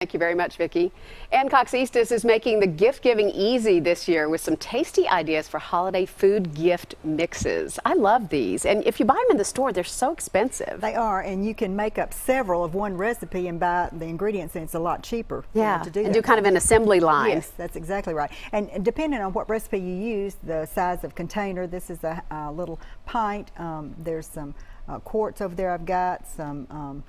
Thank you very much, Vicki. And Cox Eastis is making the gift giving easy this year with some tasty ideas for holiday food gift mixes. I love these. And if you buy them in the store, they're so expensive. They are, and you can make up several of one recipe and buy the ingredients, and it's a lot cheaper. Yeah, to do and that. do kind of an assembly line. Yes, that's exactly right. And depending on what recipe you use, the size of container, this is a little pint. There's some quarts over there I've got, some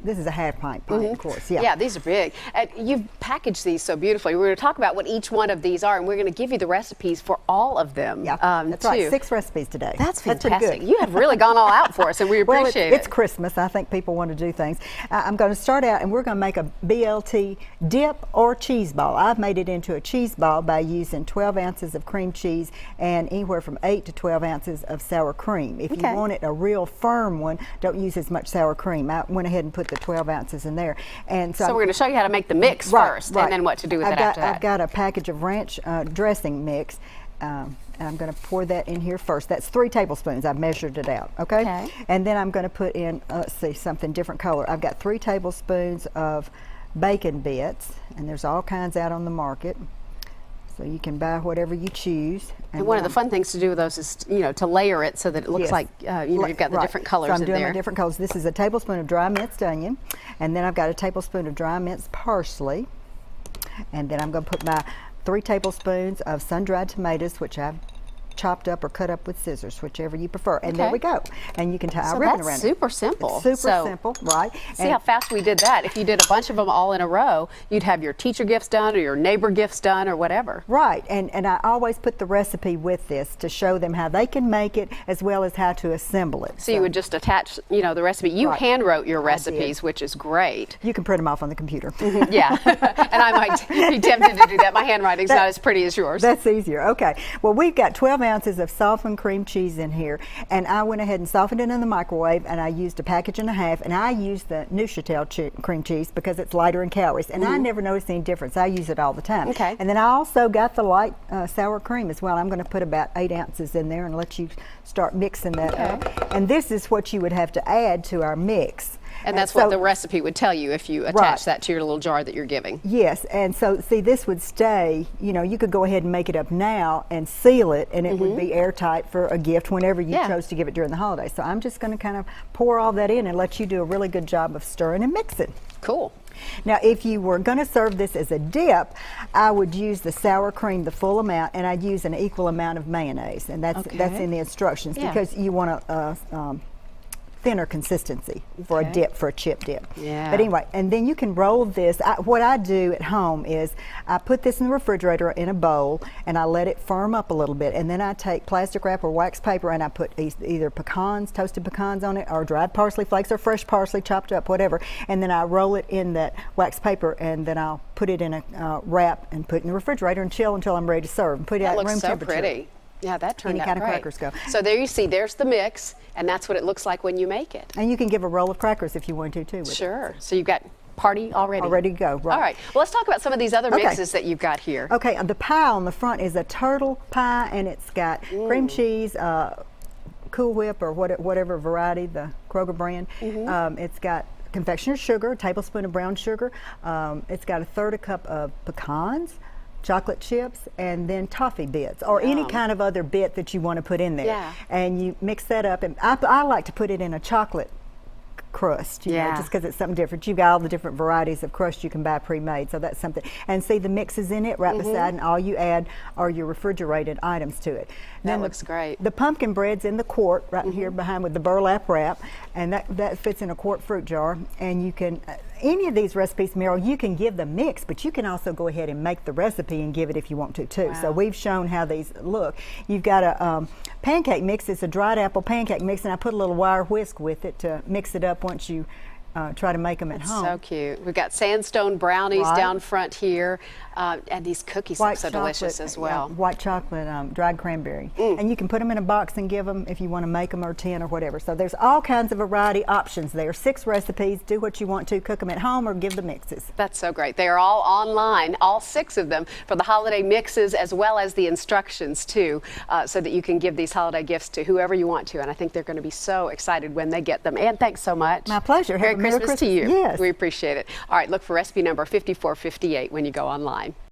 this is a half pint, of course. Yeah. Yeah, these are big. You've packaged these so beautifully. We're going to talk about what each one of these are, and we're going to give you the recipes for all of them. Yeah, that's right. 6 recipes today. That's fantastic. You have really gone all out for us, and we appreciate it. It's Christmas. I think people want to do things. I'm going to start out, and we're going to make a BLT dip or cheese ball. I've made it into a cheese ball by using 12 ounces of cream cheese and anywhere from 8 to 12 ounces of sour cream. If you want it a real firm one, don't use as much sour cream. I went ahead and put the 12 ounces in there. And so we're going to show you how to make the mix first, and then what to do with it after that. I've got a package of ranch dressing mix, and I'm going to pour that in here first. That's 3 tablespoons. I've measured it out, okay? And then I'm going to put in, let's see, something different color. I've got 3 tablespoons of bacon bits, and there's all kinds out on the market. So you can buy whatever you choose. And one of the fun things to do with those is, to layer it so that it looks like, you've got the different colors in there. So I'm doing my different colors. This is a tablespoon of dry minced onion, and then I've got a tablespoon of dry minced parsley, and then I'm going to put my 3 tablespoons of sun-dried tomatoes, which I've chopped up or cut up with scissors, whichever you prefer. And there we go. And you can tie a ribbon around it. That's super simple. It's super simple, right? See how fast we did that. If you did a bunch of them all in a row, you'd have your teacher gifts done or your neighbor gifts done or whatever. Right. And I always put the recipe with this to show them how they can make it as well as how to assemble it. So you would just attach, the recipe. You hand wrote your recipes, which is great. You can print them off on the computer. Yeah. And I might be tempted to do that. My handwriting's not as pretty as yours. That's easier. Okay. Well, we've got 12 ounces of softened cream cheese in here, and I went ahead and softened it in the microwave, and I used a package and a half, and I used the Neuchâtel cream cheese because it's lighter in calories, and I never noticed any difference. I use it all the time. Okay. And then I also got the light sour cream as well. I'm going to put about 8 ounces in there and let you start mixing that up. And this is what you would have to add to our mix. And that's what the recipe would tell you if you attach that to your little jar that you're giving. Yes, and so see, this would stay, you could go ahead and make it up now and seal it, and it would be airtight for a gift whenever you chose to give it during the holidays. So I'm just going to kind of pour all that in and let you do a really good job of stirring and mixing. Cool. Now, if you were going to serve this as a dip, I would use the sour cream, the full amount, and I'd use an equal amount of mayonnaise, and that's in the instructions because you want a thinner consistency for a dip, for a chip dip. Yeah. But anyway, and then you can roll this. What I do at home is I put this in the refrigerator in a bowl, and I let it firm up a little bit, and then I take plastic wrap or wax paper, and I put either pecans, toasted pecans on it, or dried parsley flakes, or fresh parsley chopped up, whatever, and then I roll it in that wax paper, and then I'll put it in a wrap and put it in the refrigerator and chill until I'm ready to serve, and put it at room temperature. That looks so pretty. Yeah, that turned out great. Any kind of crackers go. So there you see, there's the mix, and that's what it looks like when you make it. And you can give a roll of crackers if you want to, too. Sure. So you've got party already. All ready to go, right. All right. Well, let's talk about some of these other mixes that you've got here. Okay, the pie on the front is a turtle pie, and it's got cream cheese, Cool Whip, or whatever variety, the Kroger brand. It's got confectioner's sugar, a tablespoon of brown sugar. It's got 1/3 cup of pecans, chocolate chips, and then toffee bits, or any kind of other bit that you want to put in there. Yeah. And you mix that up, and I like to put it in a chocolate crust, you know, just because it's something different. You've got all the different varieties of crust you can buy pre-made, so that's something. And see, the mix is in it right beside, and all you add are your refrigerated items to it. That looks great. The pumpkin bread's in the quart right here behind with the burlap wrap, and that fits in a quart fruit jar. And you can, any of these recipes, Meryl, you can give the mix, but you can also go ahead and make the recipe and give it if you want to too. Wow. So we've shown how these look. You've got a pancake mix. It's a dried apple pancake mix, and I put a little wire whisk with it to mix it up once you try to make them at home. So cute. We've got sandstone brownies down front here, and these cookies look so delicious as well. Yeah, white chocolate, dried cranberry. And you can put them in a box and give them if you want to make them, or 10 or whatever. So there's all kinds of variety options there. 6 recipes. Do what you want to. Cook them at home or give the mixes. That's so great. They are all online, all 6 of them, for the holiday mixes as well as the instructions too, so that you can give these holiday gifts to whoever you want to. And I think they're going to be so excited when they get them. Ann, thanks so much. My pleasure. Merry Merry Christmas to you. Yes. We appreciate it. All right, look for recipe number 5458 when you go online.